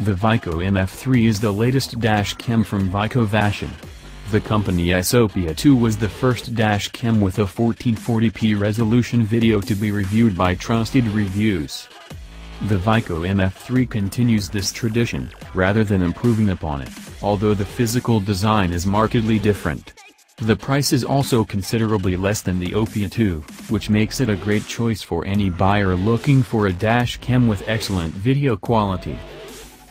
The Vico MF3 is the latest dashcam from VicoVation. The company's Opia 2 was the first dashcam with a 1440p resolution video to be reviewed by TrustedReviews. The Vico MF3 continues this tradition, rather than improving upon it, although the physical design is markedly different. The price is also considerably less than the Opia 2, which makes it a great choice for any buyer looking for a dashcam with excellent video quality.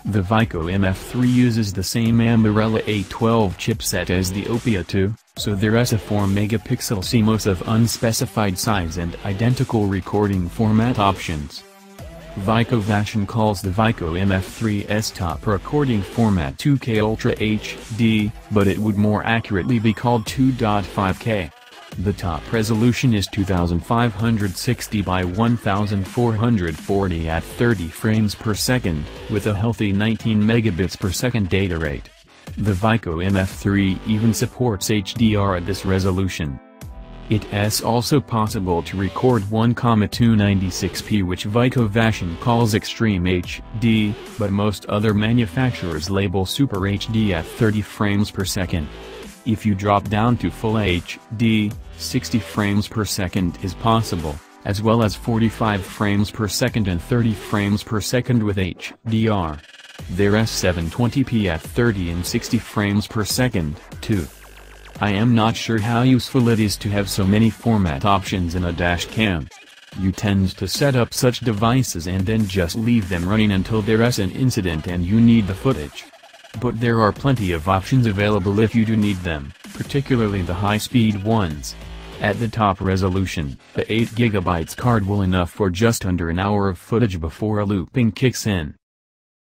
The Vico MF3 uses the same Ambarella A12 chipset as the Opia 2, so there's a 4-megapixel CMOS of unspecified size and identical recording format options. VicoVation calls the Vico MF3's top recording format 2K Ultra HD, but it would more accurately be called 2.5K. The top resolution is 2560 by 1440 at 30 frames per second, with a healthy 19 megabits per second data rate. The Vico MF3 even supports HDR at this resolution. It's also possible to record 1,296p, which VicoVation calls Extreme HD, but most other manufacturers label Super HD at 30 frames per second. If you drop down to Full HD, 60 frames per second is possible, as well as 45 frames per second and 30 frames per second with HDR. There's 720p at 30 and 60 frames per second, too. I am not sure how useful it is to have so many format options in a dashcam. You tend to set up such devices and then just leave them running until there's an incident and you need the footage. But there are plenty of options available if you do need them, particularly the high-speed ones. At the top resolution, the 8GB card will enough for just under an hour of footage before a looping kicks in.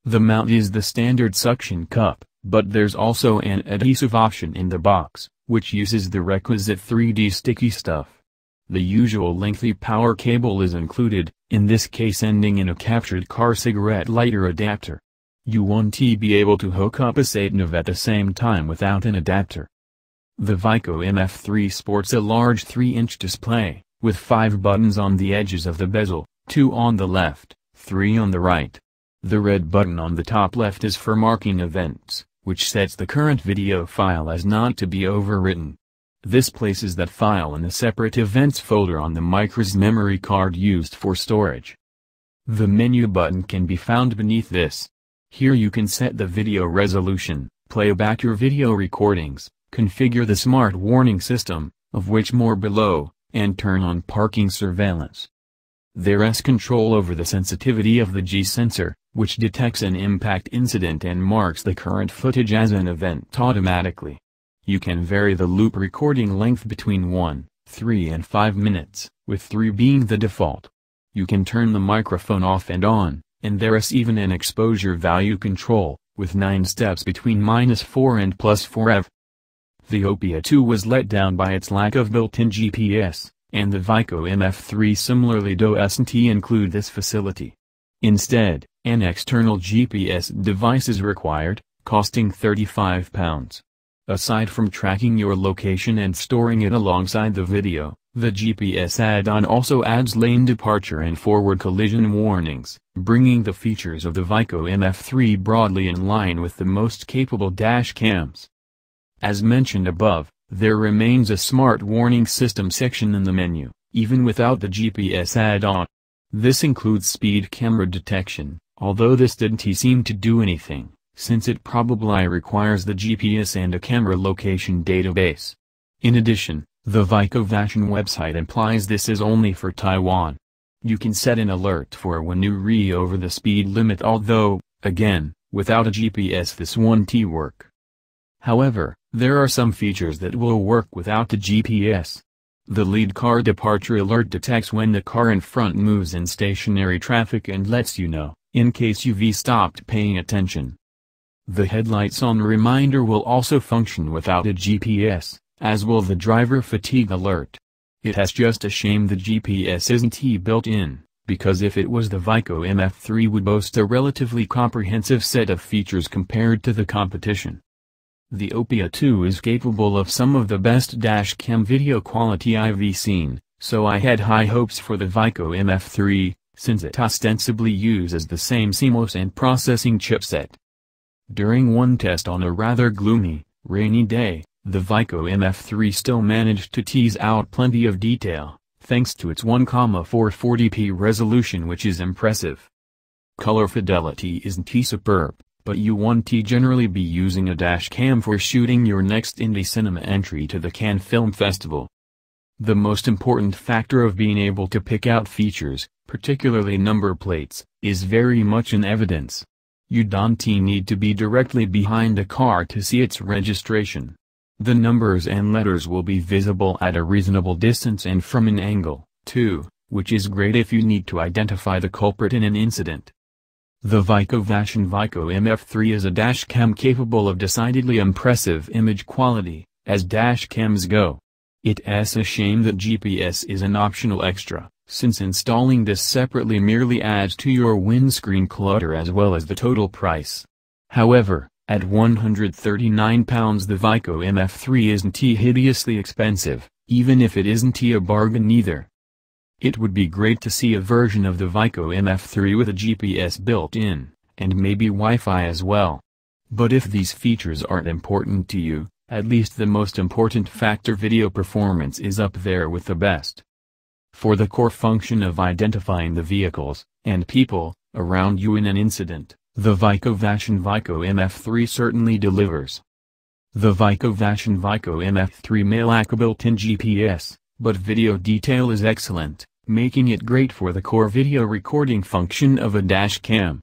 The mount is the standard suction cup, but there's also an adhesive option in the box, which uses the requisite 3D sticky stuff. The usual lengthy power cable is included, in this case ending in a captured car cigarette lighter adapter. You won't be able to hook up a sat-nav at the same time without an adapter. The Vico MF3 sports a large 3-inch display, with 5 buttons on the edges of the bezel, 2 on the left, 3 on the right. The red button on the top left is for marking events, which sets the current video file as not to be overwritten. This places that file in a separate events folder on the microSD memory card used for storage. The menu button can be found beneath this. Here you can set the video resolution, play back your video recordings, configure the smart warning system, of which more below, and turn on parking surveillance. There's control over the sensitivity of the G sensor, which detects an impact incident and marks the current footage as an event automatically. You can vary the loop recording length between 1, 3 and 5 minutes, with 3 being the default. You can turn the microphone off and on, and there's even an exposure value control, with 9 steps between -4 and +4 eV. The Opia 2 was let down by its lack of built-in GPS, and the Vico MF3 similarly doesn't include this facility. Instead, an external GPS device is required, costing £35. Aside from tracking your location and storing it alongside the video, the GPS add-on also adds lane departure and forward collision warnings, bringing the features of the Vico MF3 broadly in line with the most capable dashcams. As mentioned above, there remains a smart warning system section in the menu, even without the GPS add-on. This includes speed camera detection, although this didn't seem to do anything, since it probably requires the GPS and a camera location database. In addition, the VicoVation website implies this is only for Taiwan. You can set an alert for when you over the speed limit, although, again, without a GPS this won't work. However, there are some features that will work without the GPS. The lead car departure alert detects when the car in front moves in stationary traffic and lets you know, in case you've stopped paying attention. The headlights on reminder will also function without a GPS, as will the driver fatigue alert. It has just a shame the GPS isn't built in, because if it was, the Vico MF3 would boast a relatively comprehensive set of features compared to the competition. The Opia 2 is capable of some of the best dashcam video quality I've seen, so I had high hopes for the Vico MF3, since it ostensibly uses the same CMOS and processing chipset. During one test on a rather gloomy, rainy day, the Vico MF3 still managed to tease out plenty of detail, thanks to its 1,440p resolution, which is impressive. Color fidelity isn't superb, but you want to generally be using a dash cam for shooting your next indie cinema entry to the Cannes Film Festival. The most important factor of being able to pick out features, particularly number plates, is very much in evidence. You don't need to be directly behind a car to see its registration. The numbers and letters will be visible at a reasonable distance and from an angle, too, which is great if you need to identify the culprit in an incident. The VicoVation Vico MF3 is a dashcam capable of decidedly impressive image quality, as dashcams go. It's a shame that GPS is an optional extra, since installing this separately merely adds to your windscreen clutter as well as the total price. However, at £139 the Vico MF3 isn't hideously expensive, even if it isn't a bargain either. It would be great to see a version of the Vico MF3 with a GPS built in, and maybe Wi-Fi as well. But if these features aren't important to you, at least the most important factor, video performance, is up there with the best. For the core function of identifying the vehicles, and people, around you in an incident, the VicoVation Vico MF3 certainly delivers. The VicoVation Vico MF3 may lack a built-in GPS, but video detail is excellent, making it great for the core video recording function of a dash cam.